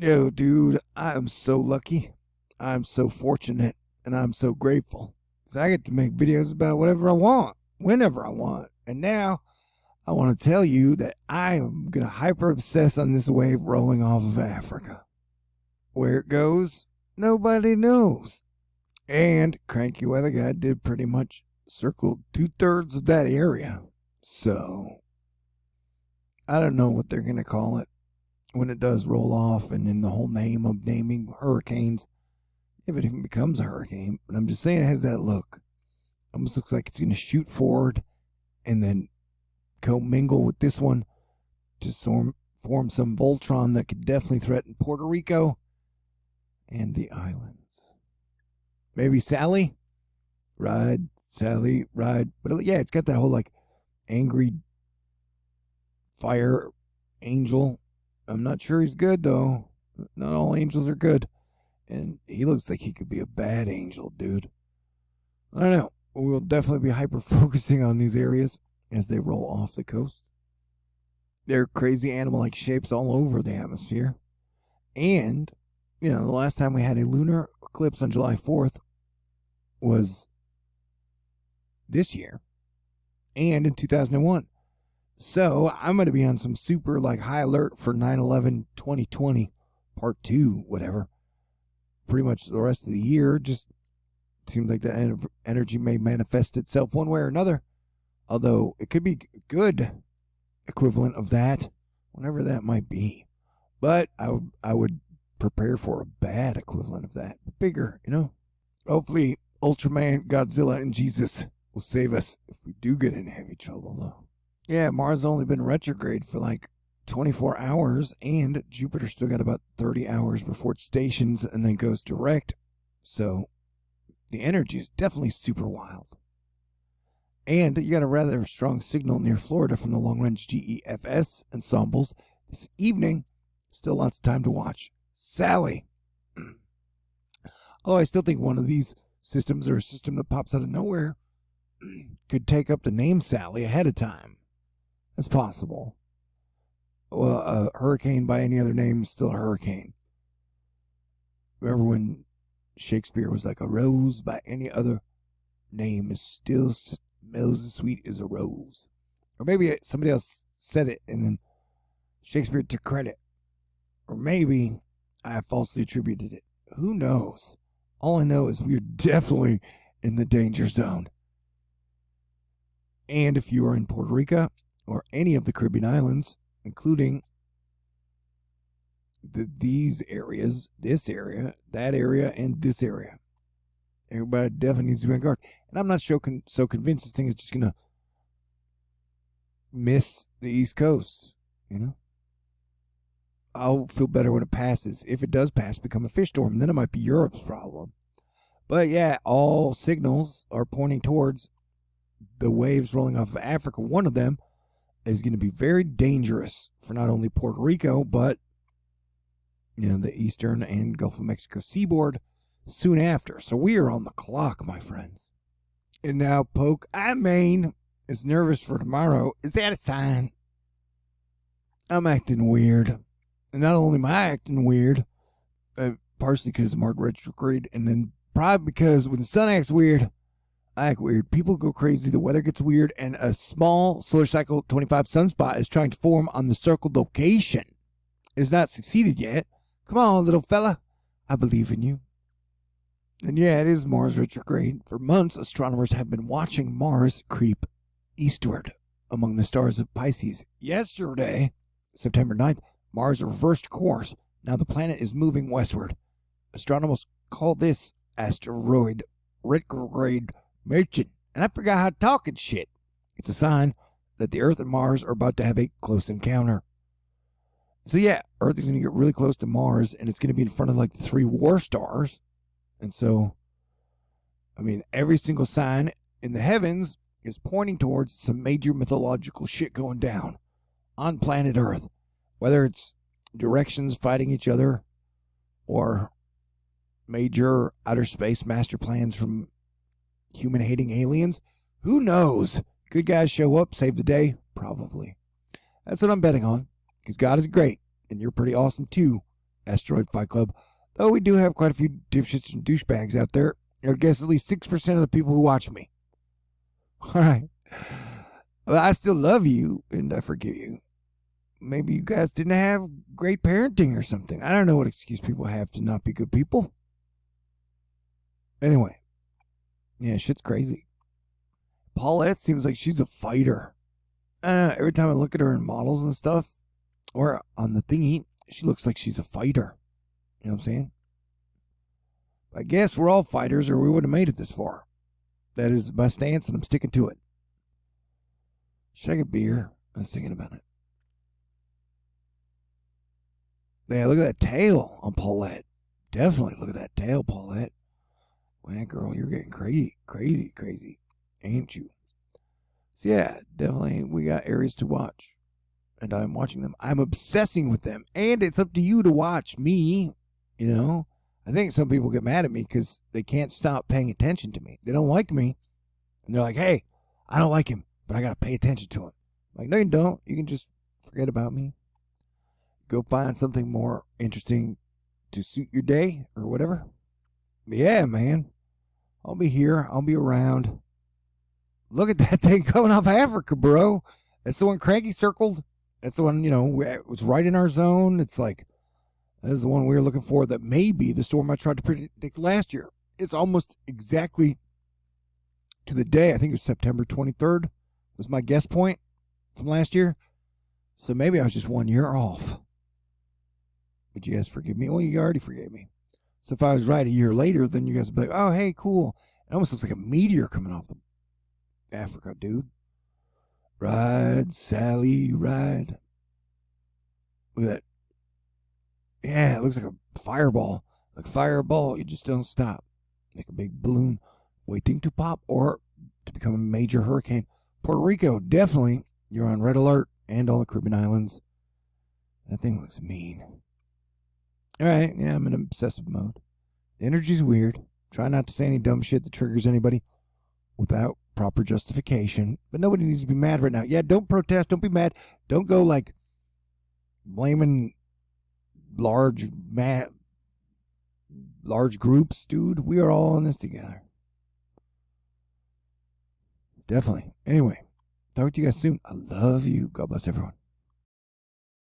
Yo, dude, I am so lucky. I'm so fortunate, and I'm so grateful. 'Cause I get to make videos about whatever I want, whenever I want. And now I want to tell you that I am going to hyper obsess on this wave rolling off of Africa. Where it goes, nobody knows. And Cranky Weather Guy did pretty much circle 2/3 of that area. So, I don't know what they're going to call it when it does roll off, and in the whole name of naming hurricanes, if it even becomes a hurricane. But I'm just saying it has that look. Almost looks like it's going to shoot forward and then commingle with this one to form some Voltron that could definitely threaten Puerto Rico and the islands. Maybe Sally? Ride, Sally, ride. But yeah, it's got that whole like angry fire angel. I'm not sure he's good, though. Not all angels are good. And he looks like he could be a bad angel, dude. I don't know. We'll definitely be hyper-focusing on these areas as they roll off the coast. There are crazy animal-like shapes all over the atmosphere. And, the last time we had a lunar eclipse on July 4th was this year. And in 2001. So I'm going to be on some super high alert for 9/11/2020 part 2, whatever. Pretty much the rest of the year. Just seems like the energy may manifest itself one way or another. Although it could be good equivalent of that, whatever that might be. But I would prepare for a bad equivalent of that. Bigger, Hopefully Ultraman, Godzilla, and Jesus will save us if we do get in heavy trouble, though. Yeah, Mars has only been retrograde for 24 hours, and Jupiter still got about 30 hours before it stations and then goes direct. So the energy is definitely super wild. And you got a rather strong signal near Florida from the long-range GEFS ensembles this evening. Still lots of time to watch Sally. Although I still think one of these systems, or a system that pops out of nowhere, could take up the name Sally ahead of time. That's possible. Well, a hurricane by any other name is still a hurricane. Remember when Shakespeare was like, a rose by any other name is still smells as sweet as a rose. Or maybe somebody else said it and then Shakespeare took credit. Or maybe I falsely attributed it. Who knows? All I know is we're definitely in the danger zone. And if you are in Puerto Rico or any of the Caribbean islands, including these areas, this area, that area, and this area, everybody definitely needs to be on guard. And I'm not so convinced this thing is just going to miss the East Coast, I'll feel better when it passes. If it does pass, become a fish storm, then it might be Europe's problem. But yeah, all signals are pointing towards the waves rolling off of Africa. One of them is going to be very dangerous for not only Puerto Rico, but the eastern and Gulf of Mexico seaboard soon after. So we are on the clock, my friends. And now Poke Maine is nervous for tomorrow. Is that a sign? I'm acting weird. And not only am I acting weird, partially because of Mars retrograde, and then probably because when the sun acts weird, I act weird. People go crazy. The weather gets weird. And a small solar cycle 25 sunspot is trying to form on the circled location. It has not succeeded yet. Come on, little fella. I believe in you. And yeah, it is Mars retrograde. For months, astronomers have been watching Mars creep eastward among the stars of Pisces. Yesterday, September 9th, Mars reversed course. Now the planet is moving westward. Astronomers call this asteroid retrograde motion. And I forgot how to talk and shit. It's a sign that the Earth and Mars are about to have a close encounter. So yeah, Earth is going to get really close to Mars, and it's going to be in front of the 3 war stars. And so, every single sign in the heavens is pointing towards some major mythological shit going down on planet Earth. Whether it's directions fighting each other or major outer space master plans from human-hating aliens, who knows? Good guys show up, save the day? Probably. That's what I'm betting on, because God is great, and you're pretty awesome too, Asteroid Fight Club. Though we do have quite a few dipshits and douchebags out there. I would guess at least 6% of the people who watch me. All right. Well, I still love you and I forgive you. Maybe you guys didn't have great parenting or something. I don't know what excuse people have to not be good people. Anyway. Yeah, shit's crazy. Paulette seems like she's a fighter. I don't know, every time I look at her in models and stuff, or on the thingy, she looks like she's a fighter. You know what I'm saying? I guess we're all fighters or we wouldn't have made it this far. That is my stance and I'm sticking to it. Should I get beer? I was thinking about it. Yeah, look at that tail on Paulette. Definitely look at that tail, Paulette. Man, girl, you're getting crazy, ain't you? So yeah, definitely we got areas to watch. And I'm watching them. I'm obsessing with them. And it's up to you to watch me, you know. I think some people get mad at me because they can't stop paying attention to me. They don't like me. And they're like, hey, I don't like him, but I got to pay attention to him. I'm like, no, you don't. You can just forget about me. Go find something more interesting to suit your day or whatever. But yeah, man. I'll be here. I'll be around. Look at that thing coming off Africa, bro. That's the one Cranky circled. That's the one, it was right in our zone. It's like, that is the one we were looking for that may be the storm I tried to predict last year. It's almost exactly to the day. I think it was September 23rd was my guess point from last year. So maybe I was just 1 year off. Would you guys forgive me? Well, you already forgave me. So if I was right a year later, then you guys would be like, oh, hey, cool. It almost looks like a meteor coming off the Africa, dude. Ride, Sally, ride. Look at that. Yeah, it looks like a fireball. Like a fireball, you just don't stop. Like a big balloon waiting to pop or to become a major hurricane. Puerto Rico, definitely. You're on red alert and all the Caribbean islands. That thing looks mean. All right, yeah, I'm in obsessive mode. The energy's weird. Try not to say any dumb shit that triggers anybody without proper justification. But nobody needs to be mad right now. Yeah, don't protest. Don't be mad. Don't go like blaming large groups, dude. We are all in this together. Definitely. Anyway, talk to you guys soon. I love you. God bless everyone.